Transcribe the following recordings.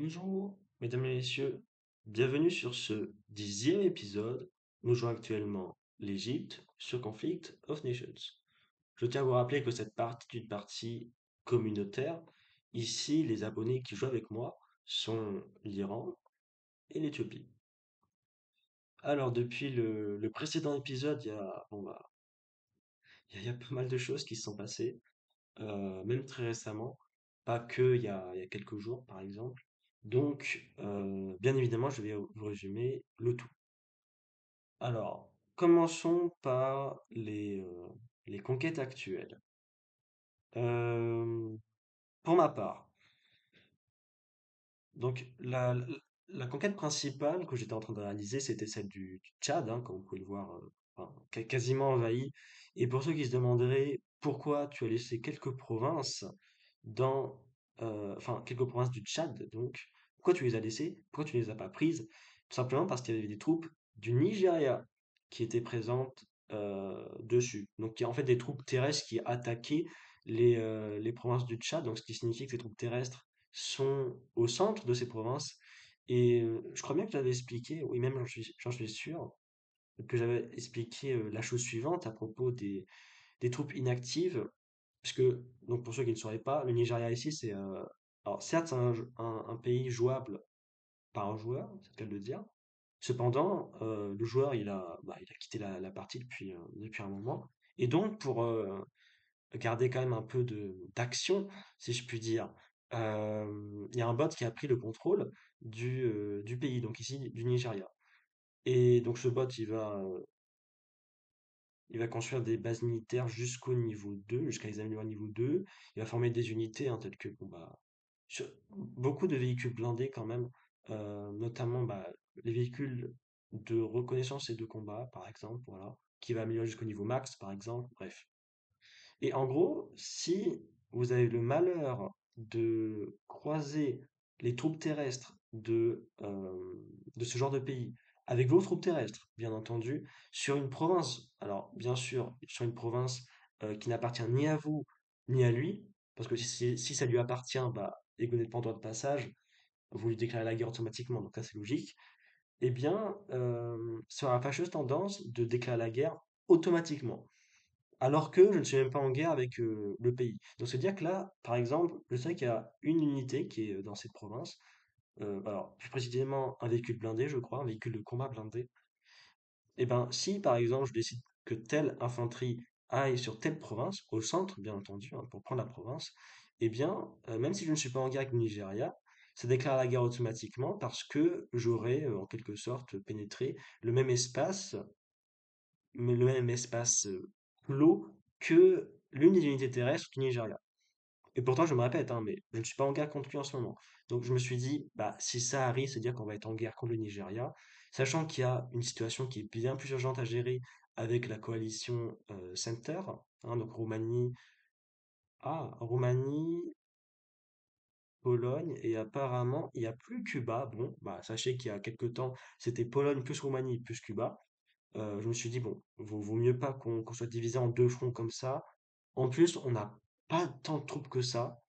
Bonjour, mesdames et messieurs, bienvenue sur ce 10e épisode. Nous jouons actuellement l'Égypte sur Conflict of Nations. Je tiens à vous rappeler que cette partie est une partie communautaire. Ici, les abonnés qui jouent avec moi sont l'Iran et l'Éthiopie. Alors, depuis le précédent épisode, il y a pas mal de choses qui se sont passées, même très récemment, pas que il y a quelques jours par exemple. Donc, bien évidemment, je vais vous résumer le tout. Alors, commençons par les conquêtes actuelles. Euh, pour ma part, donc la conquête principale que j'étais en train de réaliser, c'était celle du Tchad, hein, comme vous pouvez le voir, enfin, quasiment envahi. Et pour ceux qui se demanderaient pourquoi tu as laissé quelques provinces dans, enfin, quelques provinces du Tchad, donc, pourquoi tu les as laissées? Pourquoi tu ne les as pas prises? Tout simplement parce qu'il y avait des troupes du Nigeria qui étaient présentes dessus. Donc, il y a en fait des troupes terrestres qui attaquaient les provinces du Tchad, donc ce qui signifie que ces troupes terrestres sont au centre de ces provinces. Et je crois bien que j'avais expliqué, oui, même j'en suis sûr, que j'avais expliqué la chose suivante à propos des troupes inactives. Puisque, donc pour ceux qui ne sauraient pas, le Nigeria ici, alors certes, c'est un pays jouable par un joueur, c'est le cas de le dire. Cependant, le joueur, il a quitté la partie depuis un moment. Et donc, pour garder quand même un peu d'action, si je puis dire, il y a un bot qui a pris le contrôle du pays, donc ici, du Nigeria. Et donc, ce bot, il va construire des bases militaires jusqu'au niveau 2, jusqu'à les améliorer au niveau 2. Il va former des unités, hein, telles que beaucoup de véhicules blindés quand même, notamment les véhicules de reconnaissance et de combat, par exemple, voilà, qui va améliorer jusqu'au niveau max, par exemple, bref. Et en gros, si vous avez le malheur de croiser les troupes terrestres de ce genre de pays avec vos troupes terrestres, bien entendu, sur une province, alors bien sûr, sur une province qui n'appartient ni à vous ni à lui, parce que si ça lui appartient, et que vous n'êtes pas en droit de passage, vous lui déclarez la guerre automatiquement, donc ça c'est logique, eh bien, ça aura la fâcheuse tendance de déclarer la guerre automatiquement alors que je ne suis même pas en guerre avec le pays. Donc c'est dire que là, par exemple, je sais qu'il y a une unité qui est dans cette province, alors plus précisément un véhicule blindé, je crois, un véhicule de combat blindé. Et ben si par exemple je décide que telle infanterie aille sur telle province, au centre bien entendu, hein, pour prendre la province, eh bien même si je ne suis pas en guerre avec le Nigeria, ça déclare la guerre automatiquement parce que j'aurais en quelque sorte pénétré le même espace mais le même espace clos que l'une des unités terrestres du Nigeria. Et pourtant, je me répète, hein, mais je ne suis pas en guerre contre lui en ce moment. Donc je me suis dit, si ça arrive, c'est-à-dire qu'on va être en guerre contre le Nigeria, sachant qu'il y a une situation qui est bien plus urgente à gérer avec la coalition Center, hein, donc Roumanie, Pologne, et apparemment, il n'y a plus Cuba. Bon, sachez qu'il y a quelque temps, c'était Pologne plus Roumanie plus Cuba. Je me suis dit, bon, vaut mieux pas qu'on soit divisé en deux fronts comme ça. En plus, on n'a pas tant de troupes que ça.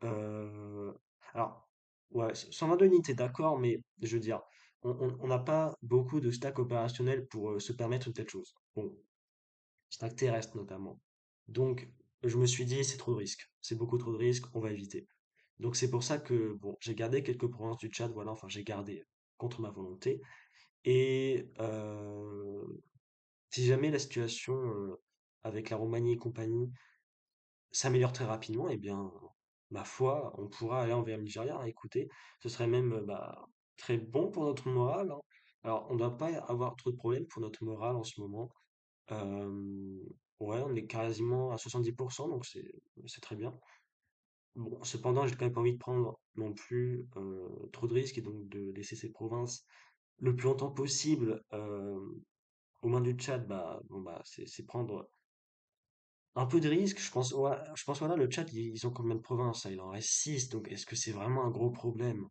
Euh, alors, ouais, 122 unités, d'accord, mais je veux dire, on n'a pas beaucoup de stacks opérationnels pour se permettre une telle chose. Bon, stack terrestre notamment. Donc, je me suis dit, c'est trop de risques. C'est beaucoup trop de risques, on va éviter. Donc, c'est pour ça que, bon, j'ai gardé quelques provinces du Tchad, voilà, enfin, j'ai gardé contre ma volonté. Et si jamais la situation avec la Roumanie et compagnie s'améliore très rapidement, eh bien, ma foi, on pourra aller envers le Nigeria. Hein. Écoutez, ce serait même très bon pour notre morale. Hein. Alors, on ne doit pas avoir trop de problèmes pour notre morale en ce moment. Euh, ouais, on est quasiment à 70%, donc c'est très bien. Bon, cependant, j'ai quand même pas envie de prendre non plus trop de risques et donc de laisser ces provinces le plus longtemps possible aux mains du Tchad. C'est prendre un peu de risque, je pense, ouais, je pense voilà, le Tchad, ils ont combien de provinces? Là il en reste 6, donc est-ce que c'est vraiment un gros problème?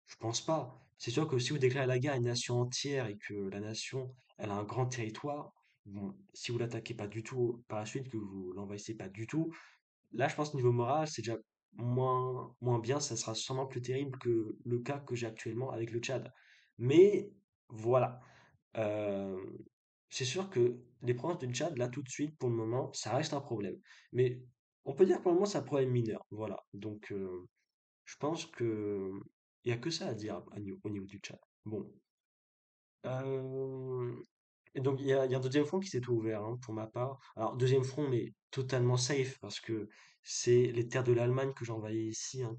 Je pense pas. C'est sûr que si vous déclarez la guerre à une nation entière et que la nation, elle a un grand territoire, bon, si vous l'attaquez pas du tout par la suite, que vous l'envahissez pas du tout, là, je pense niveau moral, c'est déjà moins bien, ça sera sûrement plus terrible que le cas que j'ai actuellement avec le Tchad. Mais voilà. Euh, c'est sûr que les provinces du Tchad, là, tout de suite, pour le moment, ça reste un problème. Mais on peut dire que pour le moment, c'est un problème mineur. Voilà. Donc, je pense que il y a que ça à dire au niveau du Tchad. Bon. Euh, et donc, il y a un deuxième front qui s'est ouvert, hein, pour ma part. Alors, deuxième front, mais totalement safe, parce que c'est les terres de l'Allemagne que j'envahis ici, hein,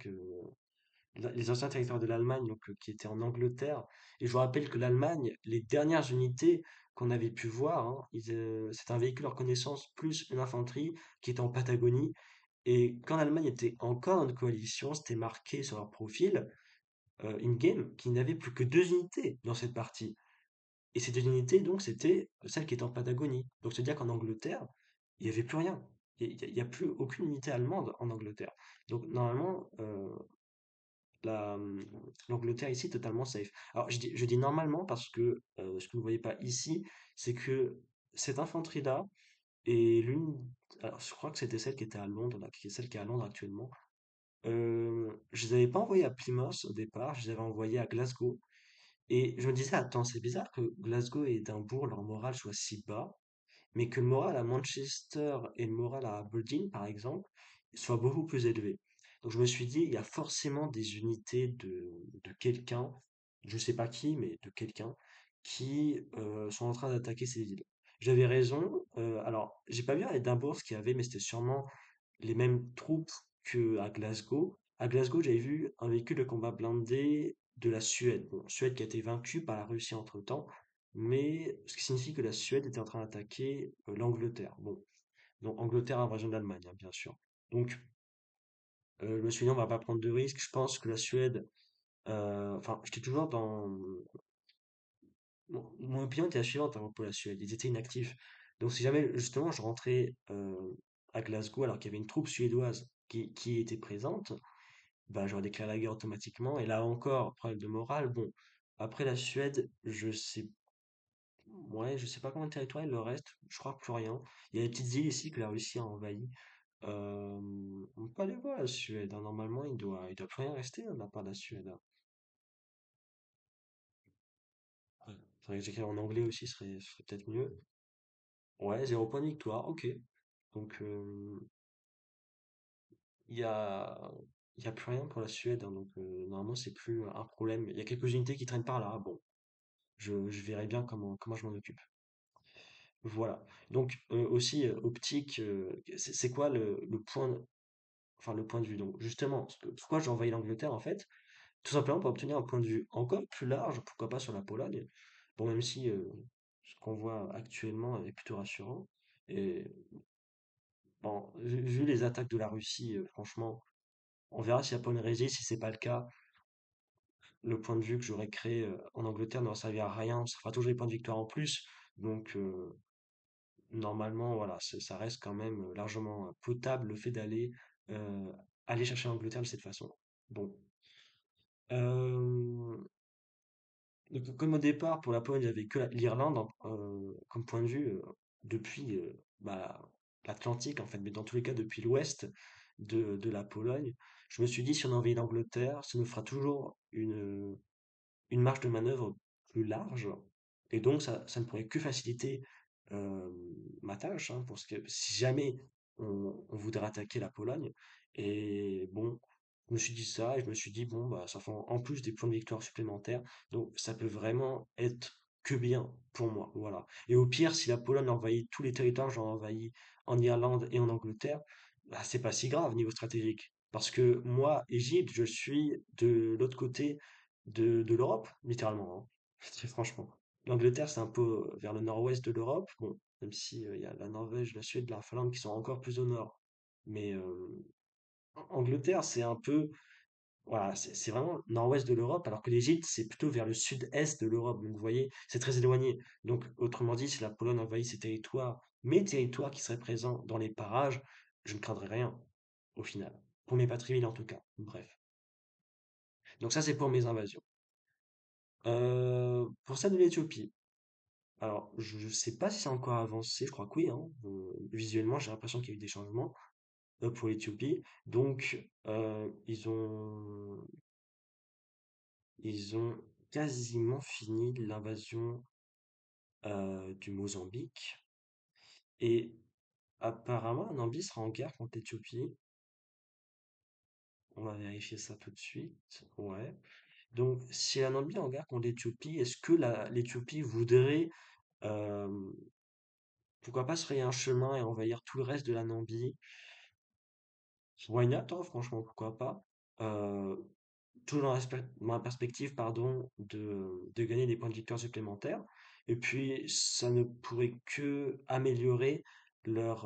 les anciens territoires de l'Allemagne, donc, qui étaient en Angleterre. Et je vous rappelle que l'Allemagne, les dernières unités qu'on avait pu voir, hein, c'est un véhicule en reconnaissance plus une infanterie qui était en Patagonie. Et quand l'Allemagne était encore dans une coalition, c'était marqué sur leur profil, in-game, qu'il n'avait plus que deux unités dans cette partie. Et ces deux unités, donc, c'était celle qui était en Patagonie. Donc, c'est-à-dire qu'en Angleterre, il n'y avait plus rien. Il y a plus aucune unité allemande en Angleterre. Donc, normalement, la, l'Angleterre ici est totalement safe. Alors, je dis normalement parce que ce que vous ne voyez pas ici, c'est que cette infanterie-là est l'une. Alors, je crois que c'était celle qui était à Londres, là, qui est celle qui est à Londres actuellement. Je les avais pas envoyés à Plymouth au départ, je les avais envoyés à Glasgow. Et je me disais, attends, c'est bizarre que Glasgow et Édimbourg, leur morale soit si bas, mais que le moral à Manchester et le moral à Aberdeen, par exemple, soit beaucoup plus élevé. Donc je me suis dit, il y a forcément des unités de quelqu'un, je sais pas qui, mais de quelqu'un, qui sont en train d'attaquer ces villes. J'avais raison. Alors, j'ai pas vu à Édimbourg ce qu'il y avait, mais c'était sûrement les mêmes troupes qu'à Glasgow. À Glasgow, j'avais vu un véhicule de combat blindé de la Suède. Bon, Suède qui a été vaincue par la Russie entre-temps, mais ce qui signifie que la Suède était en train d'attaquer l'Angleterre. Bon, donc Angleterre invasion de l'Allemagne, hein, bien sûr. Donc, je me suis dit, on va pas prendre de risques. Je pense que la Suède, enfin, j'étais toujours dans. Mon opinion était la suivante à propos de la Suède. Ils étaient inactifs. Donc, si jamais, justement, je rentrais à Glasgow alors qu'il y avait une troupe suédoise qui était présente, bah, j'aurais déclaré la guerre automatiquement. Et là encore, problème de morale. Bon, après la Suède, ouais, je sais pas combien de territoire il leur reste. Je crois plus rien. Il y a des petites îles ici que la Russie a envahies. On peut aller voir la Suède, hein. Normalement, il doit plus rien rester, hein, de la part de la Suède, hein. Ouais. Faudrait que j'écrive en anglais aussi, ce serait peut-être mieux. Ouais, 0 point de victoire, ok. Donc, il y a, il y a plus rien pour la Suède, hein, donc normalement, c'est plus un problème. Il y a quelques unités qui traînent par là. Bon, je verrai bien comment je m'en occupe. Voilà. Donc, aussi, optique, c'est quoi le point, enfin, le point de vue? Donc, justement, pourquoi j'ai envahi l'Angleterre, en fait? Tout simplement pour obtenir un point de vue encore plus large, pourquoi pas sur la Pologne. Bon, même si ce qu'on voit actuellement est plutôt rassurant. Et bon, vu les attaques de la Russie, franchement, on verra si la Pologne résiste. Si c'est pas le cas, le point de vue que j'aurais créé en Angleterre n'aura servi à rien. Ça fera toujours des points de victoire en plus. Donc, normalement, voilà, ça reste quand même largement potable le fait euh, aller chercher l'Angleterre de cette façon. Bon. Euh, donc, comme au départ, pour la Pologne, il n'y avait que l'Irlande comme point de vue depuis bah, l'Atlantique, en fait, mais dans tous les cas, depuis l'ouest de la Pologne, je me suis dit, si on envahit l'Angleterre, ça nous fera toujours une marge de manœuvre plus large. Et donc, ça ne pourrait que faciliter euh, ma tâche, hein, parce que si jamais on voudrait attaquer la Pologne, et bon, je me suis dit ça, et je me suis dit, bon, bah, ça fait en plus des points de victoire supplémentaires, donc ça peut vraiment être que bien pour moi, voilà. Et au pire, si la Pologne envahit tous les territoires, genre envahit en Irlande et en Angleterre, bah, c'est pas si grave niveau stratégique. Parce que moi, Égypte, je suis de l'autre côté de l'Europe, littéralement, hein. Très franchement. L'Angleterre, c'est un peu vers le nord-ouest de l'Europe. Bon, même si il y a la Norvège, la Suède, la Finlande qui sont encore plus au nord. Mais Angleterre, c'est un peu, voilà, c'est vraiment nord-ouest de l'Europe, alors que l'Égypte, c'est plutôt vers le sud-est de l'Europe. Donc, vous voyez, c'est très éloigné. Donc, autrement dit, si la Pologne envahit ces territoires, mes territoires qui seraient présents dans les parages, je ne craindrais rien, au final. Pour mes patrimoines, en tout cas. Bref. Donc, ça, c'est pour mes invasions. Pour celle de l'Éthiopie, alors je sais pas si c'est encore avancé, je crois que oui, hein. Visuellement, j'ai l'impression qu'il y a eu des changements. pour l'Éthiopie. Donc, ils ont quasiment fini l'invasion du Mozambique. Et apparemment, la Namibie sera en guerre contre l'Éthiopie. On va vérifier ça tout de suite. Ouais. Donc, si la Namibie est en guerre contre l'Éthiopie, est-ce que l'Éthiopie voudrait, euh, pourquoi pas, se frayer un chemin et envahir tout le reste de la Namibie? Why not, hein, franchement, pourquoi pas? Euh, Toujours dans la perspective, pardon, de gagner des points de victoire supplémentaires. Et puis, ça ne pourrait que améliorer leur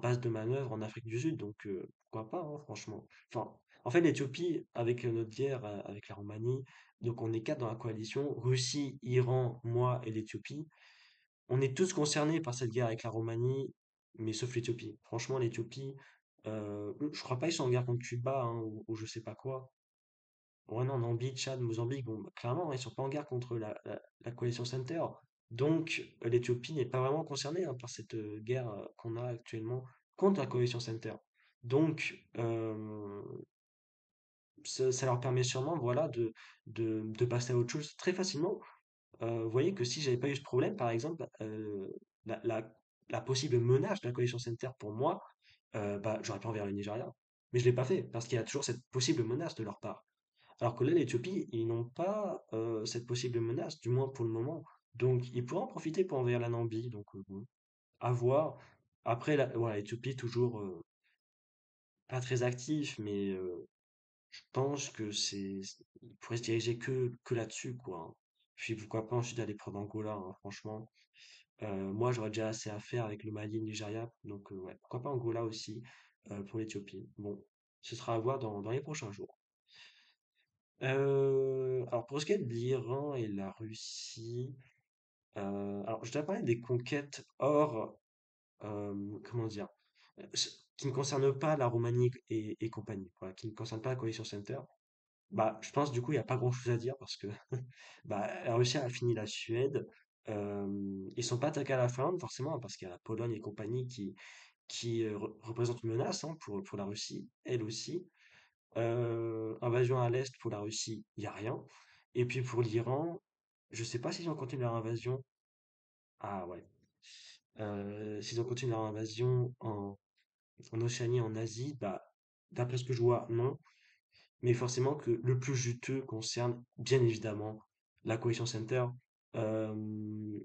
base de manœuvre en Afrique du Sud. Donc, pourquoi pas, hein, franchement. Enfin, en fait, l'Éthiopie, avec notre guerre avec la Roumanie, donc on est quatre dans la coalition, Russie, Iran, moi et l'Éthiopie. On est tous concernés par cette guerre avec la Roumanie, mais sauf l'Éthiopie. Franchement, l'Éthiopie, je crois pas qu'ils sont en guerre contre Cuba, hein, ou je sais pas quoi. Ouais, non, Namibie, Tchad, Mozambique, bon, bah, clairement, ils sont pas en guerre contre la coalition Center. Donc, l'Éthiopie n'est pas vraiment concernée, hein, par cette guerre qu'on a actuellement contre la coalition Center. Donc, ça leur permet sûrement, voilà, de passer à autre chose très facilement. Vous voyez que si j'avais pas eu ce problème, par exemple, la, la, la possible menace de la coalition Center pour moi, bah, j'aurais pas envers le Nigeria. Mais je l'ai pas fait, parce qu'il y a toujours cette possible menace de leur part. Alors que là, l'Éthiopie, ils n'ont pas cette possible menace, du moins pour le moment. Donc, ils pourraient en profiter pour envahir la Namibie. Donc, bon, à voir. Après, voilà, l'Éthiopie, toujours pas très actif, mais je pense que ils pourraient se diriger que là-dessus, quoi, hein. Puis, pourquoi pas ensuite aller prendre Angola, hein, franchement. Moi, j'aurais déjà assez à faire avec le Mali et le Nigeria. Donc, ouais, pourquoi pas Angola aussi pour l'Éthiopie. Bon, ce sera à voir dans les prochains jours. Alors pour ce qui est de l'Iran et la Russie, alors je dois parler des conquêtes hors, comment dire, qui ne concernent pas la Roumanie et compagnie, voilà, qui ne concernent pas la coalition Center. Bah, je pense du coup il n'y a pas grand-chose à dire parce que bah, la Russie a fini la Suède. Ils sont pas attaqués à la Finlande forcément parce qu'il y a la Pologne et compagnie qui représentent une menace, hein, pour la Russie, elle aussi. Invasion à l'est pour la Russie, il y a rien. Et puis pour l'Iran, je sais pas s'ils ont continué leur invasion. Ah ouais. S'ils ont continué leur invasion en Océanie, en Asie, bah, d'après ce que je vois, non. Mais forcément que le plus juteux concerne, bien évidemment, la coalition Center. Euh,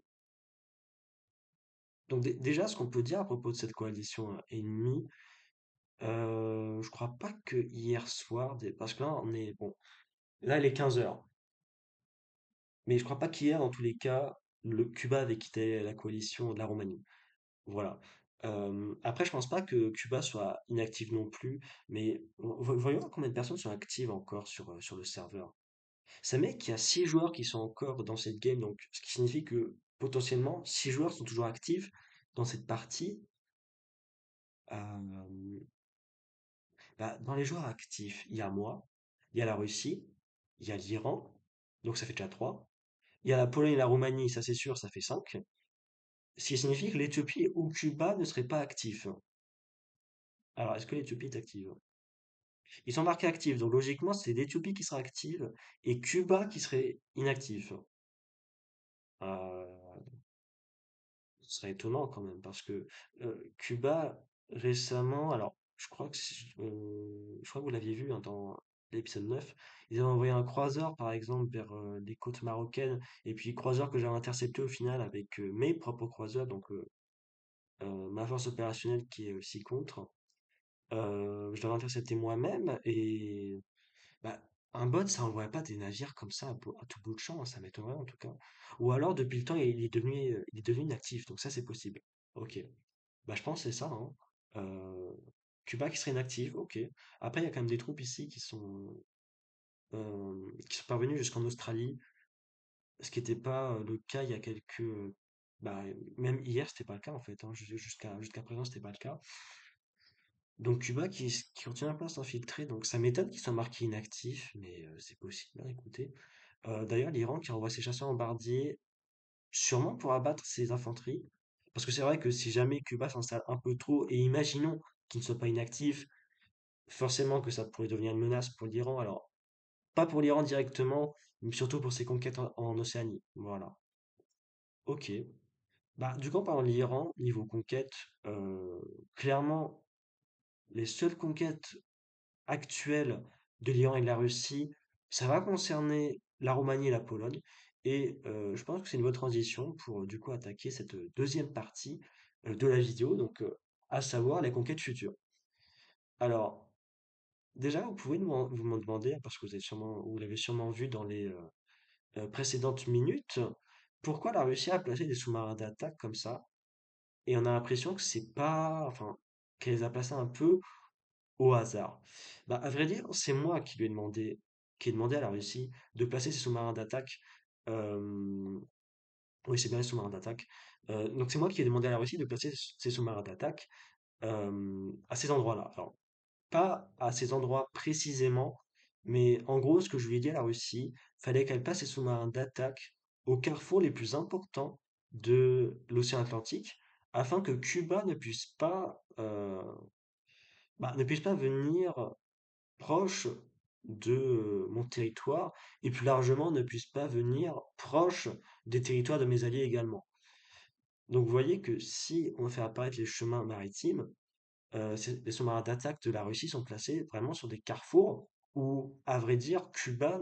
donc déjà, ce qu'on peut dire à propos de cette coalition ennemie, je crois pas que hier soir, parce que là, on est, bon, là, il est 15 heures. Mais je crois pas qu'hier, dans tous les cas, le Cuba avait quitté la coalition de la Roumanie. Voilà. Après, je pense pas que Cuba soit inactive non plus, mais voyons voir combien de personnes sont actives encore sur le serveur. Ça met qu'il y a 6 joueurs qui sont encore dans cette game, donc ce qui signifie que potentiellement 6 joueurs sont toujours actifs dans cette partie. Euh, Bah, dans les joueurs actifs, il y a moi, il y a la Russie, il y a l'Iran, donc ça fait déjà 3. Il y a la Pologne et la Roumanie, ça c'est sûr, ça fait 5. Ce qui signifie que l'Éthiopie ou Cuba ne seraient pas actifs. Alors, est-ce que l'Éthiopie est active? Ils sont marqués actifs, donc logiquement, c'est l'Éthiopie qui sera active et Cuba qui serait inactif. Euh, Ce serait étonnant quand même, parce que Cuba, récemment, alors, je crois que vous l'aviez vu, hein, dans l'épisode 9, ils avaient envoyé un croiseur, par exemple, vers les côtes marocaines, et puis croiseur que j'avais intercepté au final avec mes propres croiseurs, donc ma force opérationnelle qui est aussi contre. Je l'avais intercepté moi-même et bah, un bot, ça envoie pas des navires comme ça à tout bout de champ, hein, ça m'étonnerait en tout cas. Ou alors depuis le temps, il est devenu inactif, donc ça c'est possible. Ok, bah je pense que c'est ça, hein. Euh, Cuba qui serait inactif, ok. Après, il y a quand même des troupes ici qui sont parvenues jusqu'en Australie, ce qui n'était pas le cas il y a bah, même hier, c'était pas le cas en fait, hein. Jusqu'à présent, c'était pas le cas. Donc Cuba qui continue un peu à s'infiltrer, donc ça m'étonne qu'ils soient marqués inactifs, mais c'est possible, hein, écoutez. D'ailleurs, l'Iran qui envoie ses chasseurs bombardiers, sûrement pour abattre ses infanteries, parce que c'est vrai que si jamais Cuba s'installe un peu trop, et imaginons qui ne soit pas inactif, forcément que ça pourrait devenir une menace pour l'Iran. Alors, pas pour l'Iran directement, mais surtout pour ses conquêtes en Océanie. Voilà. Ok. Bah, du coup, par l'Iran, niveau conquête, euh, clairement, les seules conquêtes actuelles de l'Iran et de la Russie, ça va concerner la Roumanie et la Pologne. Et je pense que c'est une bonne transition pour du coup attaquer cette deuxième partie de la vidéo, donc à savoir les conquêtes futures. Alors, déjà, vous pouvez vous m'en demander, parce que vous l'avez sûrement vu dans les précédentes minutes, pourquoi la Russie a placé des sous-marins d'attaque comme ça? Et on a l'impression que c'est pas, enfin, qu'elle les a placés un peu au hasard. Bah, à vrai dire, c'est moi qui ai demandé à la Russie de placer ses sous-marins d'attaque. euh, oui, c'est bien les sous-marins d'attaque. Donc c'est moi qui ai demandé à la Russie de placer ses sous-marins d'attaque à ces endroits-là. Alors, pas à ces endroits précisément, mais en gros, ce que je lui ai dit à la Russie, fallait qu'elle passe ses sous-marins d'attaque aux carrefours les plus importants de l'océan Atlantique, afin que Cuba ne puisse pas venir proche de mon territoire, et plus largement ne puisse pas venir proche des territoires de mes alliés également. Donc vous voyez que si on fait apparaître les chemins maritimes, les sous-marins d'attaque de la Russie sont placés vraiment sur des carrefours où, à vrai dire, Cuba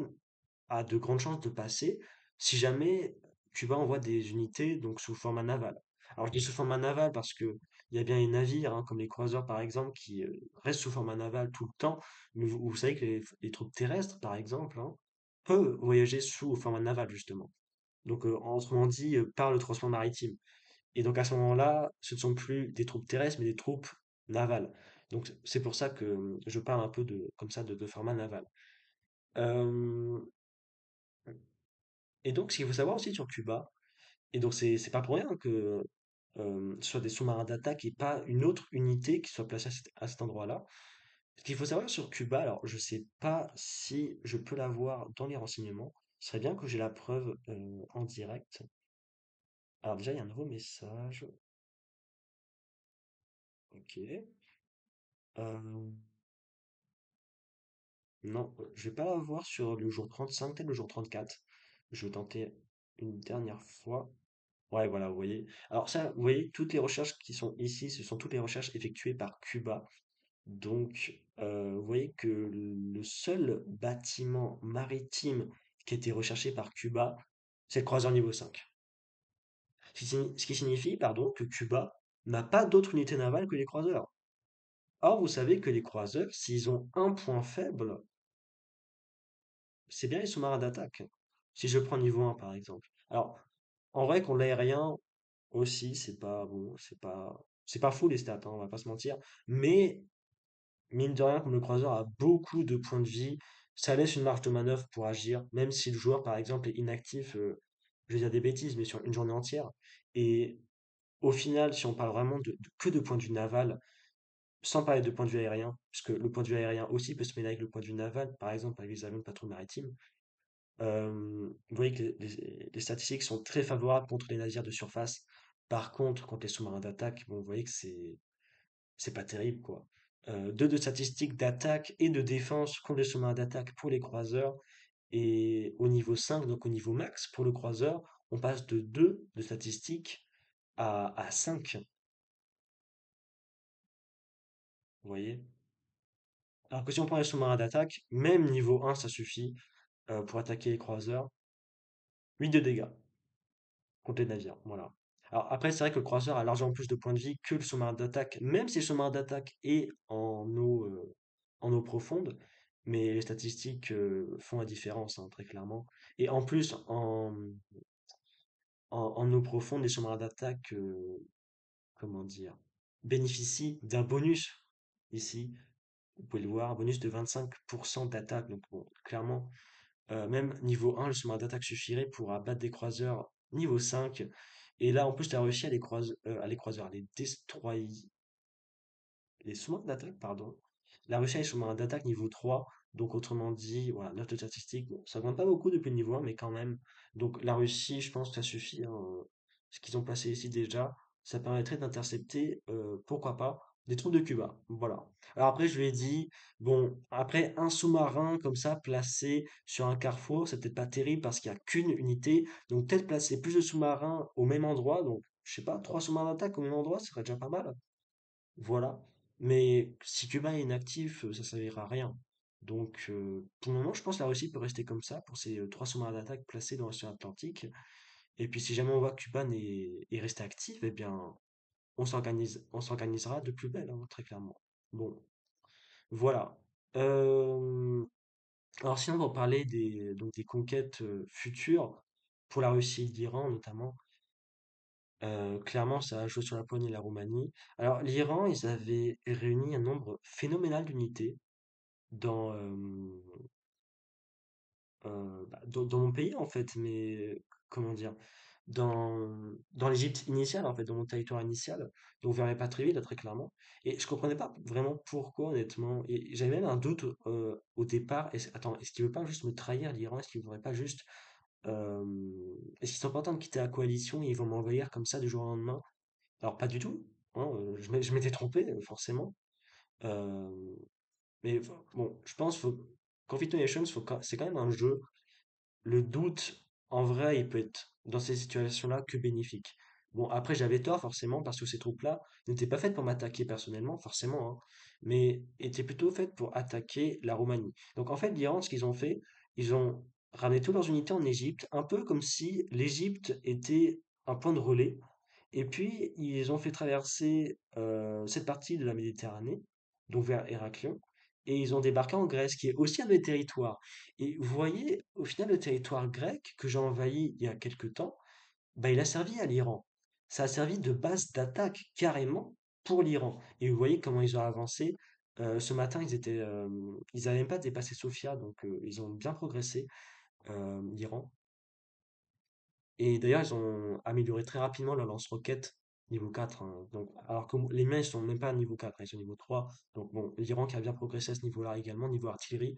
a de grandes chances de passer si jamais Cuba envoie des unités donc sous format naval. Alors je dis sous format naval parce que il y a bien les navires, hein, comme les croiseurs par exemple, qui restent sous format naval tout le temps, mais vous savez que les troupes terrestres, par exemple, hein, peuvent voyager sous format naval justement. Donc autrement dit, par le transport maritime. Et donc à ce moment-là, ce ne sont plus des troupes terrestres, mais des troupes navales. Donc c'est pour ça que je parle un peu comme ça, de format naval. Euh, et donc, ce qu'il faut savoir aussi sur Cuba, et donc c'est pas pour rien que ce soit des sous-marins d'attaque et pas une autre unité qui soit placée à cet endroit-là. Ce qu'il faut savoir sur Cuba, alors je sais pas si je peux l'avoir dans les renseignements, ce serait bien que j'ai la preuve en direct. Alors déjà, il y a un nouveau message. Ok. Euh, non, je vais pas l'avoir sur le jour 35, peut-être le jour 34. Je vais tenter une dernière fois. Ouais, voilà, vous voyez. Alors ça, vous voyez, toutes les recherches qui sont ici, ce sont toutes les recherches effectuées par Cuba. Donc, vous voyez que le seul bâtiment maritime qui a été recherché par Cuba, c'est le croiseur niveau 5. Ce qui signifie, pardon, que Cuba n'a pas d'autre unité navale que les croiseurs. Or, vous savez que les croiseurs, s'ils ont un point faible, c'est bien les sous-marins d'attaque. Si je prends niveau 1, par exemple. Alors, en vrai, qu'on l'aérien aussi, c'est pas bon, c'est pas fou les stats, hein, on va pas se mentir. Mais mine de rien, comme le croiseur a beaucoup de points de vie, ça laisse une marge de manœuvre pour agir, même si le joueur, par exemple, est inactif, je vais dire des bêtises, mais sur une journée entière. Et au final, si on parle vraiment que de point de vue naval, sans parler de point de vue aérien, puisque le point de vue aérien aussi peut se mêler avec le point de vue naval, par exemple avec les avions de patrouille maritime, vous voyez que les statistiques sont très favorables contre les navires de surface. Par contre, contre les sous-marins d'attaque, bon, vous voyez que c'est pas terrible, quoi. Deux de statistiques d'attaque et de défense contre les sous-marins d'attaque pour les croiseurs. Et au niveau 5, donc au niveau max, pour le croiseur, on passe de 2 de statistiques à 5. Vous voyez? Alors que si on prend les sous-marins d'attaque, même niveau 1, ça suffit pour attaquer les croiseurs. 8 de dégâts. Contre les navires, voilà. Alors après, c'est vrai que le croiseur a largement plus de points de vie que le sous-marin d'attaque, même si le sous-marin d'attaque est en eau profonde, mais les statistiques font la différence, hein, très clairement. Et en plus, en eau profonde, les sous-marins d'attaque, comment dire, bénéficient d'un bonus ici. Vous pouvez le voir, un bonus de 25% d'attaque. Donc bon, clairement, même niveau 1, le sous-marin d'attaque suffirait pour abattre des croiseurs niveau 5. Et là, en plus, tu as réussi à les destroyer, les sous-marins d'attaque, pardon. La Russie a les sous-marins d'attaque niveau 3. Donc, autrement dit, voilà, 9 de statistiques. Bon, ça compte pas beaucoup depuis le niveau 1, mais quand même. Donc, la Russie, je pense que ça suffit, hein. Ce qu'ils ont placé ici déjà, ça permettrait d'intercepter, pourquoi pas. Des troupes de Cuba, voilà. Alors après, je lui ai dit, bon, après un sous-marin comme ça placé sur un carrefour, c'est peut-être pas terrible parce qu'il y a qu'une unité. Donc peut-être placer plus de sous-marins au même endroit. Donc, je sais pas, trois sous-marins d'attaque au même endroit, ce serait déjà pas mal. Voilà. Mais si Cuba est inactif, ça servira à rien. Donc, pour le moment, je pense que la Russie peut rester comme ça pour ses trois sous-marins d'attaque placés dans l'océan Atlantique. Et puis, si jamais on voit que Cuba est resté actif, eh bien, on s'organisera de plus belle, hein, très clairement. Bon, voilà. Euh, alors sinon, pour parler donc des conquêtes futures pour la Russie et l'Iran notamment, clairement, ça a joué sur la Pologne et la Roumanie. Alors l'Iran, ils avaient réuni un nombre phénoménal d'unités dans, dans mon pays en fait, mais comment dire, dans l'Égypte initiale en fait, dans mon territoire initial, donc vers les Patrivides très clairement. Et je comprenais pas vraiment pourquoi honnêtement. Et j'avais même un doute au départ. Attends, est-ce qu'il veut pas juste me trahir l'Iran? Est-ce qu'il voudrait pas juste euh, est-ce qu'ils sont pas en train de quitter la coalition et ils vont m'envahir comme ça du jour au lendemain? Alors pas du tout. Hein, je m'étais trompé forcément. Euh, mais bon, je pense faut Conflict of Nations, c'est quand même un jeu. Le doute, en vrai, il peut être dans ces situations-là que bénéfique. Bon, après, j'avais tort forcément parce que ces troupes-là n'étaient pas faites pour m'attaquer personnellement, forcément, hein, mais étaient plutôt faites pour attaquer la Roumanie. Donc en fait, l'Iran, ce qu'ils ont fait, ils ont ramené toutes leurs unités en Égypte, un peu comme si l'Égypte était un point de relais. Et puis, ils ont fait traverser cette partie de la Méditerranée, donc vers Héraclion, et ils ont débarqué en Grèce, qui est aussi un des territoires. Et vous voyez, au final, le territoire grec que j'ai envahi il y a quelque temps, bah, il a servi à l'Iran. Ça a servi de base d'attaque carrément pour l'Iran. Et vous voyez comment ils ont avancé. Ce matin, ils n'avaient même pas dépassé Sofia, donc ils ont bien progressé, l'Iran. Et d'ailleurs, ils ont amélioré très rapidement leur lance-roquettes niveau 4, hein. Donc, alors que les miens, ils sont même pas niveau 4, hein, ils sont niveau 3. Donc bon, l'Iran qui a bien progressé à ce niveau-là également, niveau artillerie.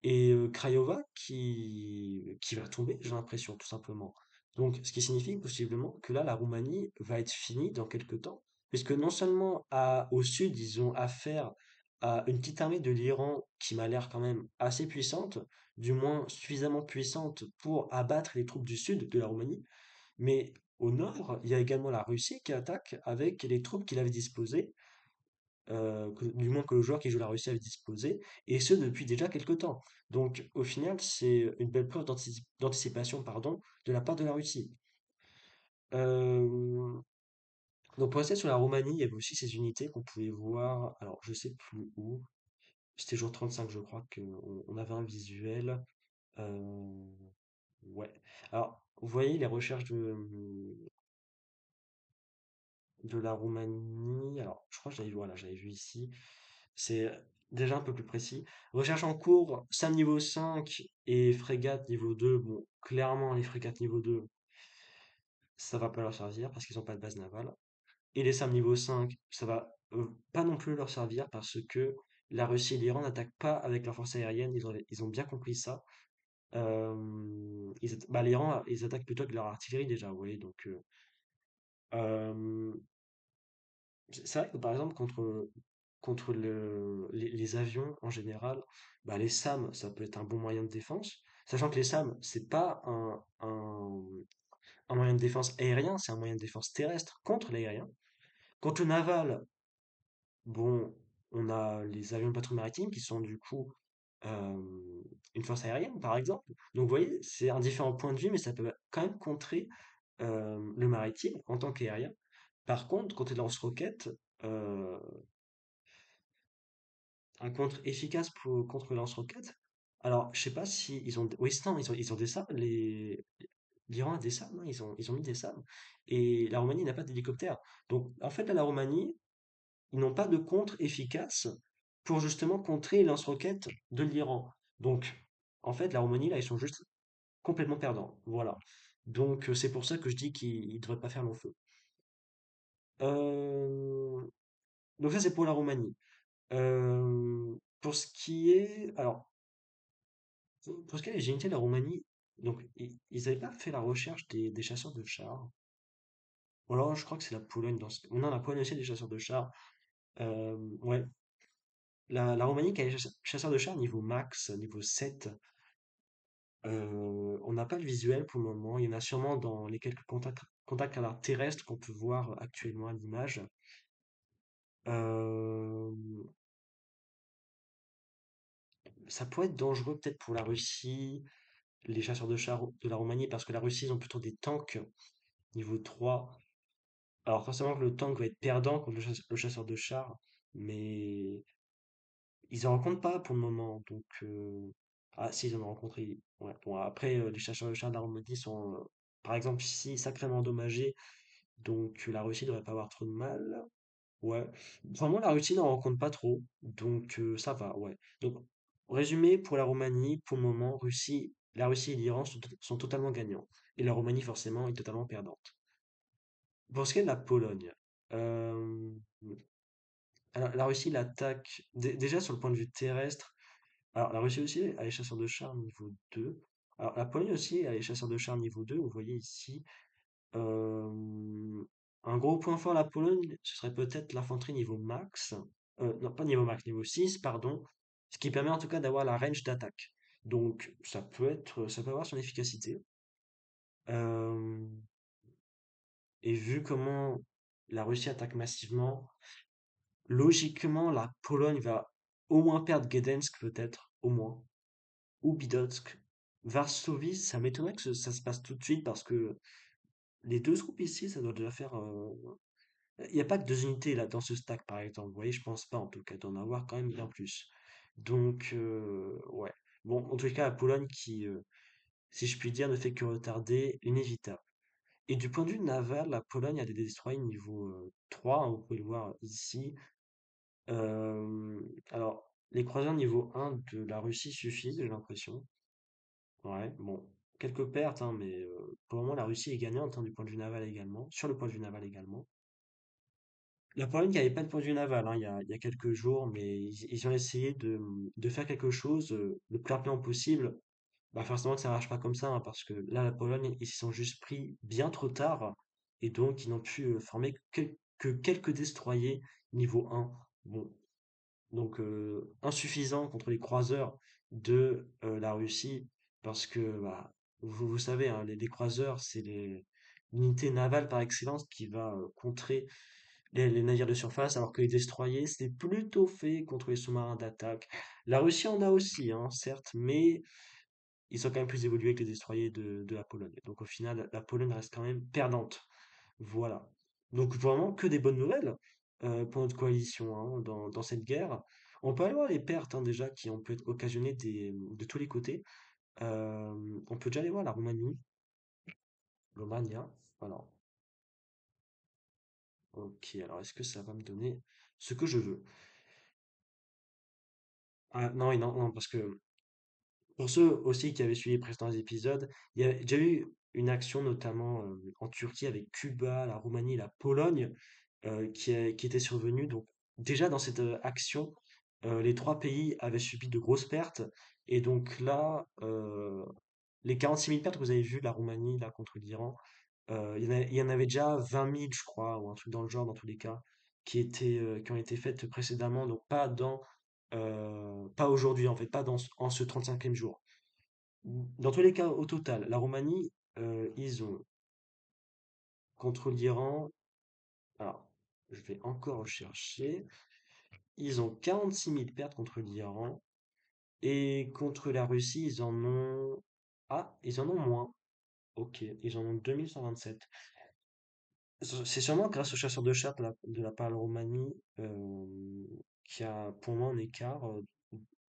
Et Craiova qui va tomber, j'ai l'impression, tout simplement. Donc, ce qui signifie possiblement que là, la Roumanie va être finie dans quelques temps, puisque non seulement au sud, ils ont affaire à une petite armée de l'Iran qui m'a l'air quand même assez puissante, du moins suffisamment puissante pour abattre les troupes du sud de la Roumanie, mais au nord, il y a également la Russie qui attaque avec les troupes qu'il avait disposées, du moins que le joueur qui joue la Russie avait disposé, et ce depuis déjà quelque temps. Donc au final, c'est une belle preuve d'anticipation, pardon, de la part de la Russie. Euh, donc pour rester sur la Roumanie, il y avait aussi ces unités qu'on pouvait voir, alors je sais plus où, c'était jour 35 je crois qu'on avait un visuel. Euh, ouais. Alors, vous voyez les recherches de la Roumanie. Alors, je crois que j'avais vu ici. C'est déjà un peu plus précis. Recherche en cours, SAM niveau 5 et frégate niveau 2. Bon, clairement, les frégates niveau 2, ça va pas leur servir parce qu'ils n'ont pas de base navale. Et les SAM niveau 5, ça va pas non plus leur servir parce que la Russie et l'Iran n'attaquent pas avec leur force aérienne. Ils ont bien compris ça. L'Iran, ils attaquent plutôt avec leur artillerie déjà, vous voyez. Donc, euh, c'est vrai que par exemple, contre les avions en général, bah, les SAM, ça peut être un bon moyen de défense. Sachant que les SAM, c'est pas un moyen de défense aérien, c'est un moyen de défense terrestre contre l'aérien. Contre le naval, bon, on a les avions de patrouille maritime qui sont du coup euh, une force aérienne, par exemple. Donc vous voyez, c'est un différent point de vue, mais ça peut quand même contrer le maritime en tant qu'aérien. Par contre, côté lance-roquettes, euh, un contre efficace contre le lance-roquettes. Alors, je sais pas si ils ont. Oui, non, ils ont des sabres. L'Iran a des sabres, hein, ils ont mis des sabres. Et la Roumanie n'a pas d'hélicoptère. Donc, en fait, là, la Roumanie, ils n'ont pas de contre efficace pour justement contrer les lance-roquettes de l'Iran. Donc, en fait, la Roumanie, là, ils sont juste complètement perdants. Voilà. Donc, c'est pour ça que je dis qu'ils ne devraient pas faire long feu. Euh, Donc, ça, c'est pour la Roumanie. Pour ce qui est. Alors, pour ce qui est des unités de la Roumanie, donc ils n'avaient pas fait la recherche des chasseurs de chars. Ou alors je crois que c'est la Pologne dans ce... Non, la Pologne aussi a des chasseurs de chars. Ouais, la Roumanie qui a les chasseurs de chars niveau max, niveau 7. On n'a pas le visuel pour le moment. Il y en a sûrement dans les quelques contacts radars terrestres qu'on peut voir actuellement à l'image. Euh, Ça pourrait être dangereux peut-être pour la Russie, les chasseurs de chars de la Roumanie, parce que la Russie, ils ont plutôt des tanks niveau 3. Alors forcément que le tank va être perdant contre le chasseur de chars, mais ils en rencontrent pas pour le moment. Donc, ah si, ils en ont rencontré. Ouais. Bon, après, les chasseurs de chars de la Roumanie sont, par exemple, ici, sacrément endommagés. Donc la Russie devrait pas avoir trop de mal. Ouais. Vraiment, la Russie n'en rencontre pas trop. Donc ça va, ouais. Donc, résumé, pour la Roumanie, pour le moment, la Russie et l'Iran sont totalement gagnants. Et la Roumanie, forcément, est totalement perdante. Pour ce qui est de la Pologne, euh, alors, la Russie l'attaque déjà sur le point de vue terrestre. Alors, la Russie aussi a les chasseurs de chars niveau 2. Alors, la Pologne aussi a les chasseurs de chars niveau 2. Vous voyez ici. Euh, un gros point fort à la Pologne, ce serait peut-être l'infanterie niveau max. Non, pas niveau max, niveau 6 pardon. Ce qui permet en tout cas d'avoir la range d'attaque. Donc, ça peut avoir son efficacité. Euh, et vu comment la Russie attaque massivement, logiquement, la Pologne va au moins perdre Gdansk, peut-être, au moins, ou Bydgoszcz. Varsovie, ça m'étonnerait que ça se passe tout de suite parce que les deux troupes ici, ça doit déjà faire il n'y a pas que deux unités là dans ce stack par exemple. Vous voyez, je pense pas en tout cas d'en avoir quand même bien plus. Donc ouais. Bon, en tout cas, la Pologne qui, si je puis dire, ne fait que retarder l'inévitable. Et du point de vue naval, la Pologne a des destroyers niveau 3, hein, vous pouvez le voir ici. Euh, alors, les croiseurs niveau 1 de la Russie suffisent, j'ai l'impression. Ouais, bon, quelques pertes, hein, mais pour le moment, la Russie est gagnante hein, du point de vue naval également, sur le point de vue naval également. La Pologne qui avait pas de point de vue naval, hein, il y a quelques jours, mais ils ont essayé de faire quelque chose le plus rapidement possible. Bah forcément que ça marche pas comme ça, hein, parce que là, la Pologne, ils s'y sont juste pris bien trop tard, et donc ils n'ont pu former que quelques destroyers niveau 1. Bon, donc insuffisant contre les croiseurs de la Russie, parce que bah, vous savez, hein, les croiseurs, c'est l'unité navale par excellence qui va contrer les navires de surface, alors que les destroyers, c'est plutôt fait contre les sous-marins d'attaque. La Russie en a aussi, hein, certes, mais ils sont quand même plus évolués que les destroyers de la Pologne. Donc au final, la Pologne reste quand même perdante. Voilà. Donc vraiment que des bonnes nouvelles pour notre coalition hein, dans cette guerre. On peut aller voir les pertes hein, déjà qui ont pu être occasionnées de tous les côtés. On peut déjà aller voir la Roumanie, l'Omania. Alors, ok, alors est-ce que ça va me donner ce que je veux? Ah non, non, non, parce que pour ceux aussi qui avaient suivi les précédents épisodes, il y a déjà eu une action notamment en Turquie avec Cuba, la Roumanie, la Pologne qui était survenue. Donc déjà dans cette action, les trois pays avaient subi de grosses pertes. Et donc là, les 46 000 pertes que vous avez vues, la Roumanie là contre l'Iran, il y en avait déjà 20 000, je crois, ou un truc dans le genre, dans tous les cas, qui ont été faites précédemment, donc pas aujourd'hui, en fait, pas en ce 35e jour. Dans tous les cas, au total, la Roumanie, ils ont, contre l'Iran, alors, je vais encore chercher, ils ont 46 000 pertes contre l'Iran, et contre la Russie, ils en ont moins. Ok, ils en ont 2127. C'est sûrement grâce aux chasseurs de chars de la part de la Roumanie qui a pour moi un écart,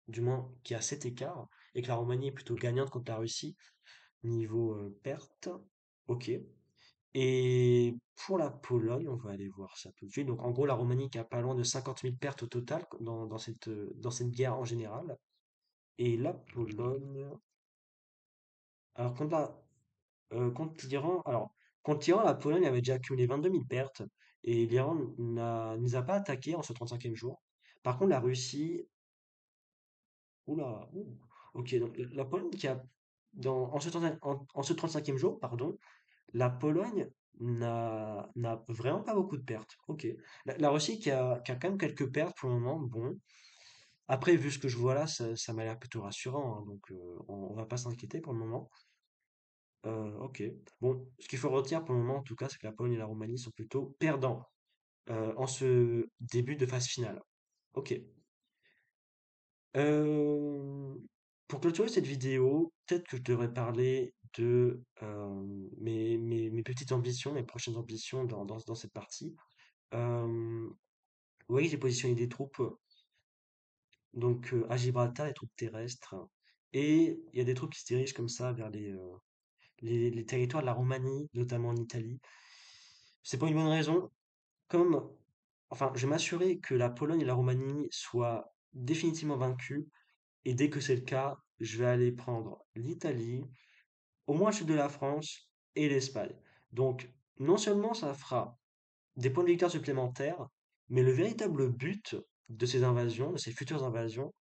du moins qui a cet écart, et que la Roumanie est plutôt gagnante contre la Russie niveau perte. Ok. Et pour la Pologne, on va aller voir ça tout de suite. Donc en gros, la Roumanie qui a pas loin de 50 000 pertes au total dans cette guerre en général. Et la Pologne. Alors contre l'Iran, contre l'Iran, la Pologne avait déjà accumulé 22 000 pertes et l'Iran ne nous a pas attaqué en ce 35e jour. Par contre, la Russie, oula, ok, donc la Pologne qui a, en ce 35e jour, pardon, la Pologne n'a vraiment pas beaucoup de pertes. Ok. La Russie qui a quand même quelques pertes pour le moment. Bon. Après, vu ce que je vois là, ça m'a l'air plutôt rassurant, hein, donc on va pas s'inquiéter pour le moment. Ok. Bon, ce qu'il faut retenir pour le moment, en tout cas, c'est que la Pologne et la Roumanie sont plutôt perdants en ce début de phase finale. Ok. Euh, pour clôturer cette vidéo, peut-être que je devrais parler de mes petites ambitions, mes prochaines ambitions dans cette partie. Vous voyez, j'ai positionné des troupes donc à Gibraltar, les troupes terrestres, et il y a des troupes qui se dirigent comme ça vers les territoires de la Roumanie, notamment en Italie. C'est pour une bonne raison. Comme, enfin, je vais m'assurer que la Pologne et la Roumanie soient définitivement vaincues, et dès que c'est le cas, je vais aller prendre l'Italie, au moins le sud de la France et l'Espagne. Donc, non seulement ça fera des points de victoire supplémentaires, mais le véritable but de ces invasions, de ces futures invasions,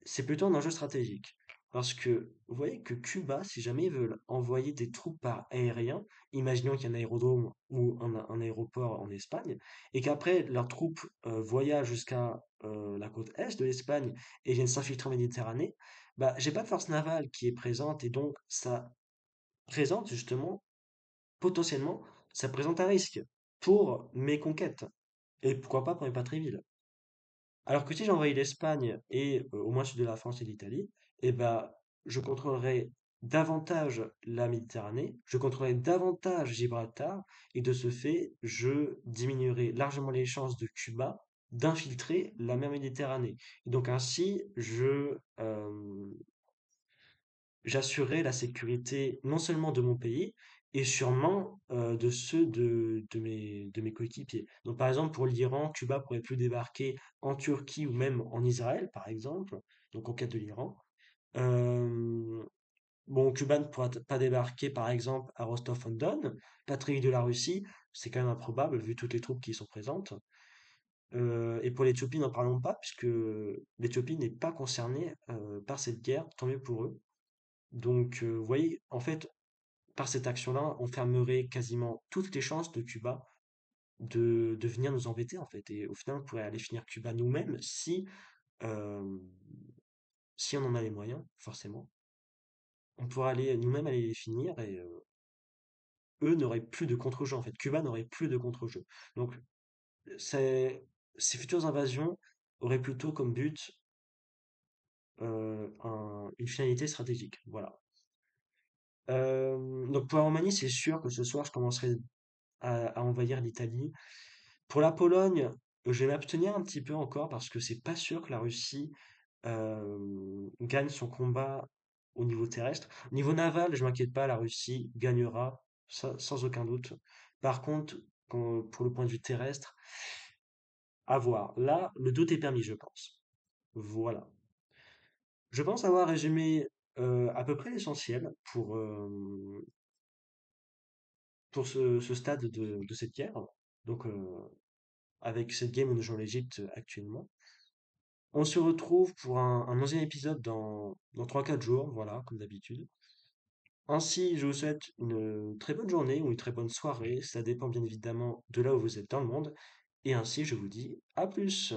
c'est plutôt un enjeu stratégique. Parce que vous voyez que Cuba, si jamais ils veulent envoyer des troupes par aérien, imaginons qu'il y a un aérodrome ou un aéroport en Espagne, et qu'après leurs troupes voyagent jusqu'à la côte est de l'Espagne et viennent s'infiltrer en Méditerranée, bah j'ai pas de force navale qui est présente et donc ça présente justement potentiellement ça présente un risque pour mes conquêtes et pourquoi pas pour mes patries villes. Alors que si j'envahis l'Espagne et au moins sud de la France et l'Italie, eh ben, je contrôlerai davantage la Méditerranée, je contrôlerai davantage Gibraltar, et de ce fait, je diminuerai largement les chances de Cuba d'infiltrer la mer Méditerranée. Et donc ainsi, j'assurerai la sécurité non seulement de mon pays, et sûrement de ceux de mes coéquipiers. Donc par exemple, pour l'Iran, Cuba pourrait plus débarquer en Turquie ou même en Israël, par exemple, donc en cas de l'Iran. Euh, bon, Cuba ne pourra pas débarquer, par exemple, à Rostov-on-Don, patrie de la Russie, c'est quand même improbable vu toutes les troupes qui y sont présentes. Et pour l'Éthiopie, n'en parlons pas, puisque l'Éthiopie n'est pas concernée par cette guerre, tant mieux pour eux. Donc, vous voyez, en fait, par cette action-là, on fermerait quasiment toutes les chances de Cuba de venir nous embêter, en fait. Et au final, on pourrait aller finir Cuba nous-mêmes euh, si on en a les moyens, forcément. On pourrait aller nous-mêmes aller les finir et eux n'auraient plus de contre-jeu, en fait. Cuba n'aurait plus de contre-jeu. Donc, c'est, ces futures invasions auraient plutôt comme but une finalité stratégique. Voilà. Donc pour la Roumanie, c'est sûr que ce soir, je commencerai à envahir l'Italie. Pour la Pologne, je vais m'abstenir un petit peu encore parce que c'est pas sûr que la Russie gagne son combat au niveau terrestre. Au niveau naval, je m'inquiète pas, la Russie gagnera, ça, sans aucun doute. Par contre, pour le point de vue terrestre, à voir. Là, le doute est permis, je pense. Voilà. Je pense avoir résumé à peu près l'essentiel pour ce stade de cette guerre. Donc, avec cette game où nous jouons l'Égypte actuellement. On se retrouve pour un 11e épisode dans 3-4 jours, voilà, comme d'habitude. Ainsi, je vous souhaite une très bonne journée ou une très bonne soirée, ça dépend bien évidemment de là où vous êtes dans le monde. Et ainsi, je vous dis à plus.